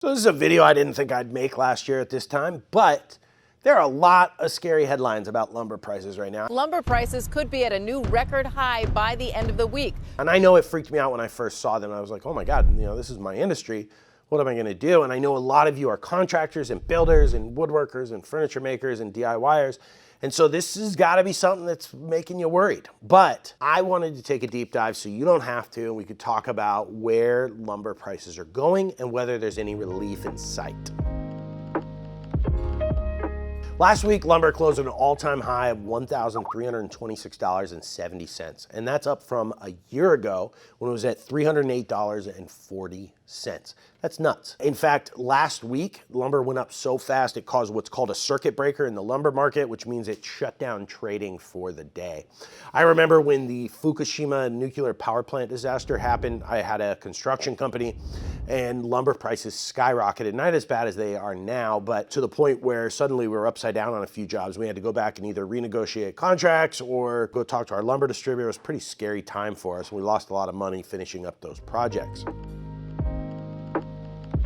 So this is a video I didn't think I'd make last year at this time, but there are a lot of scary headlines about lumber prices right now. Lumber prices could be at a new record high by the end of the week. And I know it freaked me out when I first saw them. I was like, oh my God, this is my industry. What am I gonna do? And I know a lot of you are contractors and builders and woodworkers and furniture makers and DIYers. And so this has gotta be something that's making you worried. But I wanted to take a deep dive so you don't have to, and we could talk about where lumber prices are going and whether there's any relief in sight. Last week, lumber closed at an all-time high of $1,326.70, and that's up from a year ago when it was at $308.40. That's nuts. In fact, last week, lumber went up so fast it caused what's called a circuit breaker in the lumber market, which means it shut down trading for the day. I remember when the Fukushima nuclear power plant disaster happened, I had a construction company and lumber prices skyrocketed, not as bad as they are now, but to the point where suddenly we were upside down on a few jobs. We had to go back and either renegotiate contracts or go talk to our lumber distributor. It was a pretty scary time for us. We lost a lot of money finishing up those projects.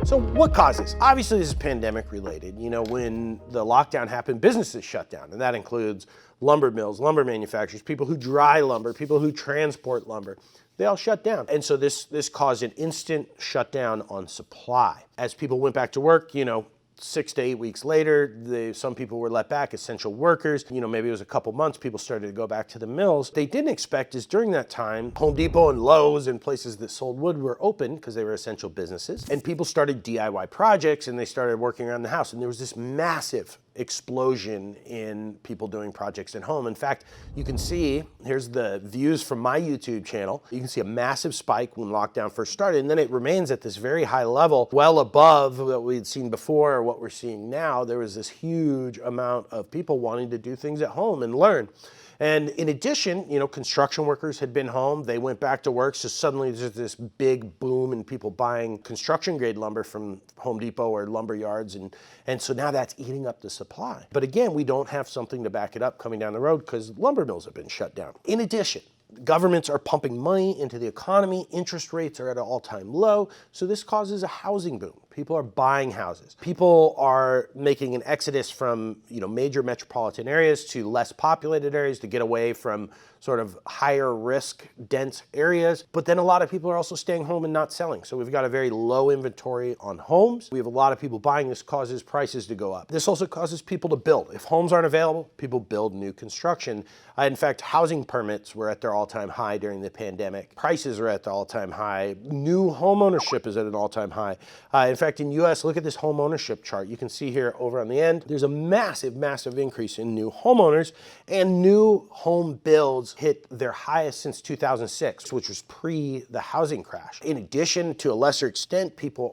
So what causes? Obviously this is pandemic related. When the lockdown happened, businesses shut down, and that includes lumber mills, lumber manufacturers, people who dry lumber, people who transport lumber. They all shut down. And so this caused an instant shutdown on supply. As people went back to work, 6 to 8 weeks later, some people were let back, essential workers. Maybe it was a couple months, people started to go back to the mills. They didn't expect is during that time, Home Depot and Lowe's and places that sold wood were open because they were essential businesses. And people started DIY projects and they started working around the house. And there was this massive explosion in people doing projects at home. In fact, you can see, here's the views from my YouTube channel. You can see a massive spike when lockdown first started, and then it remains at this very high level, well above what we'd seen before or what we're seeing now. There was this huge amount of people wanting to do things at home and learn. And in addition, construction workers had been home. They went back to work. So suddenly there's this big boom in people buying construction grade lumber from Home Depot or lumber yards. And so now that's eating up the supply. But again, we don't have something to back it up coming down the road because lumber mills have been shut down. In addition, governments are pumping money into the economy. Interest rates are at an all-time low. So this causes a housing boom. People are buying houses. People are making an exodus from major metropolitan areas to less populated areas to get away from sort of higher risk dense areas. But then a lot of people are also staying home and not selling. So we've got a very low inventory on homes. We have a lot of people buying. This causes prices to go up. This also causes people to build. If homes aren't available, people build new construction. In fact, housing permits were at their all-time high during the pandemic. Prices are at the all-time high. New home ownership is at an all-time high. In fact, in US, look at this home ownership chart. You can see here over on the end, there's a massive, massive increase in new homeowners, and new home builds hit their highest since 2006, which was pre the housing crash. In addition, to a lesser extent, people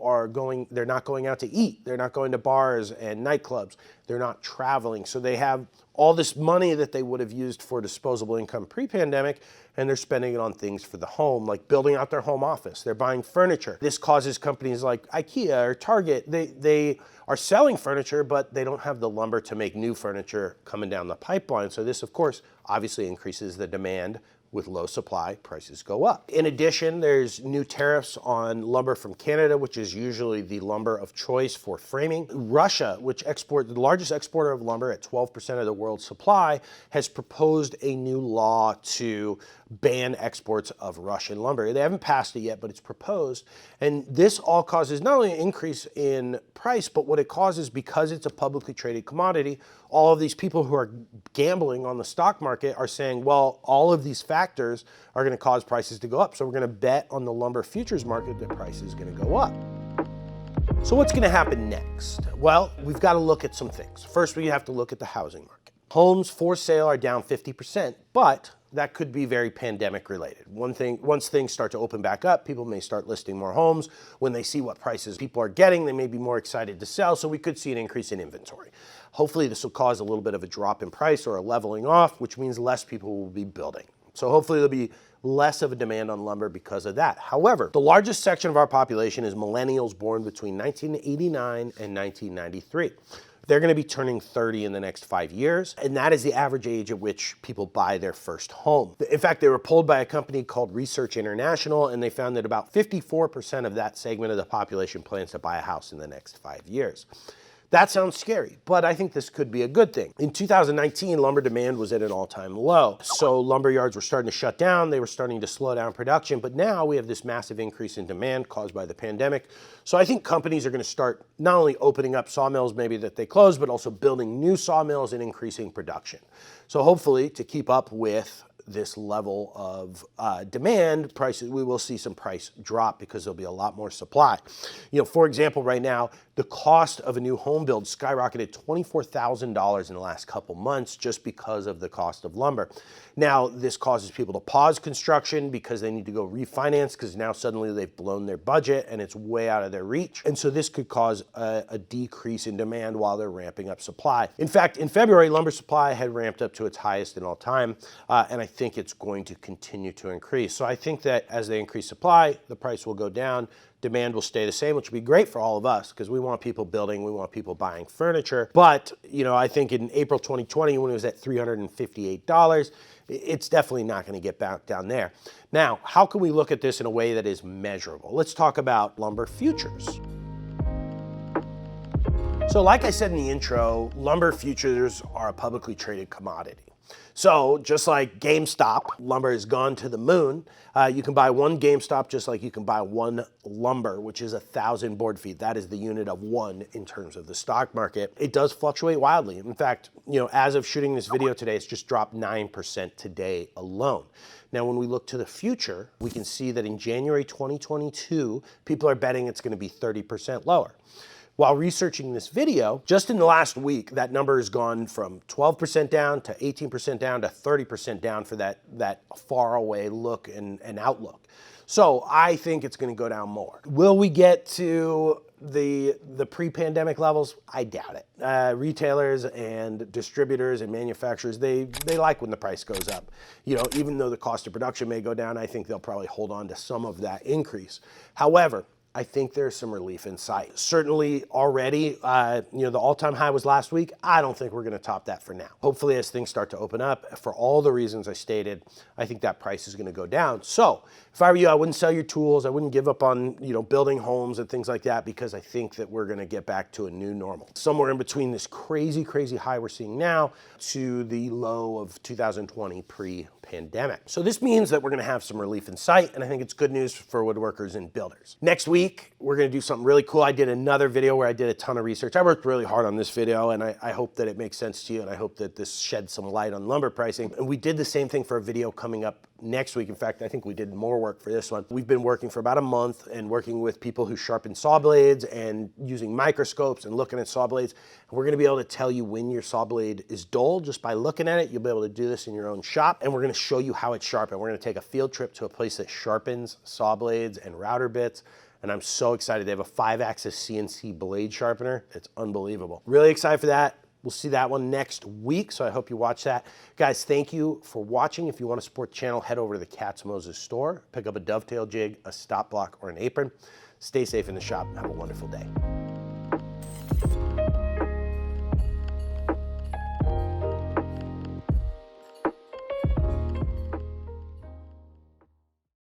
they're not going out to eat. They're not going to bars and nightclubs. They're not traveling. So they have all this money that they would have used for disposable income pre-pandemic, and they're spending it on things for the home, like building out their home office. They're buying furniture. This causes companies like IKEA or Target, they are selling furniture, but they don't have the lumber to make new furniture coming down the pipeline. So this, of course, obviously increases the demand. With low supply, prices go up. In addition, there's new tariffs on lumber from Canada, which is usually the lumber of choice for framing. Russia, which the largest exporter of lumber at 12% of the world's supply, has proposed a new law to ban exports of Russian lumber. They haven't passed it yet, but it's proposed. And this all causes not only an increase in price, but what it causes, because it's a publicly traded commodity, all of these people who are gambling on the stock market are saying, well, all of these factors are going to cause prices to go up. So we're going to bet on the lumber futures market that price is going to go up. So what's going to happen next? Well, we've got to look at some things. First, we have to look at the housing market. Homes for sale are down 50%, but that could be very pandemic related. Once things start to open back up, people may start listing more homes. When they see what prices people are getting, they may be more excited to sell, so we could see an increase in inventory. Hopefully this will cause a little bit of a drop in price or a leveling off, which means less people will be building. So hopefully there'll be less of a demand on lumber because of that. However, the largest section of our population is millennials born between 1989 and 1993. They're going to be turning 30 in the next 5 years, and that is the average age at which people buy their first home. In fact, they were polled by a company called Research International, and they found that about 54% of that segment of the population plans to buy a house in the next 5 years. That sounds scary, but I think this could be a good thing. In 2019, lumber demand was at an all-time low. So lumber yards were starting to shut down, they were starting to slow down production, but now we have this massive increase in demand caused by the pandemic. So I think companies are gonna start not only opening up sawmills maybe that they closed, but also building new sawmills and increasing production. So hopefully to keep up with this level of demand, prices, we will see some price drop because there'll be a lot more supply. For example, right now, the cost of a new home build skyrocketed $24,000 in the last couple months just because of the cost of lumber. Now, this causes people to pause construction because they need to go refinance because now suddenly they've blown their budget and it's way out of their reach. And so this could cause a decrease in demand while they're ramping up supply. In fact, in February, lumber supply had ramped up to its highest in all time, and I think it's going to continue to increase. So I think that as they increase supply, the price will go down, demand will stay the same, which would be great for all of us because we want people building, we want people buying furniture. But, I think in April 2020, when it was at $358, it's definitely not going to get back down there. Now, how can we look at this in a way that is measurable? Let's talk about lumber futures. So like I said in the intro, lumber futures are a publicly traded commodity. So just like GameStop, lumber has gone to the moon. You can buy one GameStop just like you can buy one lumber, which is 1,000 board feet. That is the unit of one in terms of the stock market. It does fluctuate wildly. In fact, as of shooting this video today, it's just dropped 9% today alone. Now, when we look to the future, we can see that in January 2022, people are betting it's going to be 30% lower. While researching this video, just in the last week, that number has gone from 12% down to 18% down to 30% down for that far away look and outlook. So I think it's going to go down more. Will we get to the pre-pandemic levels? I doubt it. Retailers and distributors and manufacturers, they like when the price goes up. Even though the cost of production may go down, I think they'll probably hold on to some of that increase. However, I think there's some relief in sight. Certainly already, the all-time high was last week. I don't think we're gonna top that for now. Hopefully as things start to open up, for all the reasons I stated, I think that price is gonna go down. So if I were you, I wouldn't sell your tools. I wouldn't give up on, building homes and things like that because I think that we're gonna get back to a new normal. Somewhere in between this crazy, crazy high we're seeing now to the low of 2020 pre-pandemic. So this means that we're gonna have some relief in sight, and I think it's good news for woodworkers and builders. Next week, we're gonna do something really cool. I did another video where I did a ton of research. I worked really hard on this video, and I hope that it makes sense to you, and I hope that this sheds some light on lumber pricing. And we did the same thing for a video coming up next week. In fact, I think we did more work for this one. We've been working for about a month and working with people who sharpen saw blades and using microscopes and looking at saw blades. And we're gonna be able to tell you when your saw blade is dull just by looking at it. You'll be able to do this in your own shop, and we're gonna show you how it's sharpened. We're gonna take a field trip to a place that sharpens saw blades and router bits. And I'm so excited. They have a 5-axis CNC blade sharpener. It's unbelievable. Really excited for that. We'll see that one next week, so I hope you watch that. Guys, thank you for watching. If you want to support the channel, head over to the Katz-Moses store. Pick up a dovetail jig, a stop block, or an apron. Stay safe in the shop. Have a wonderful day.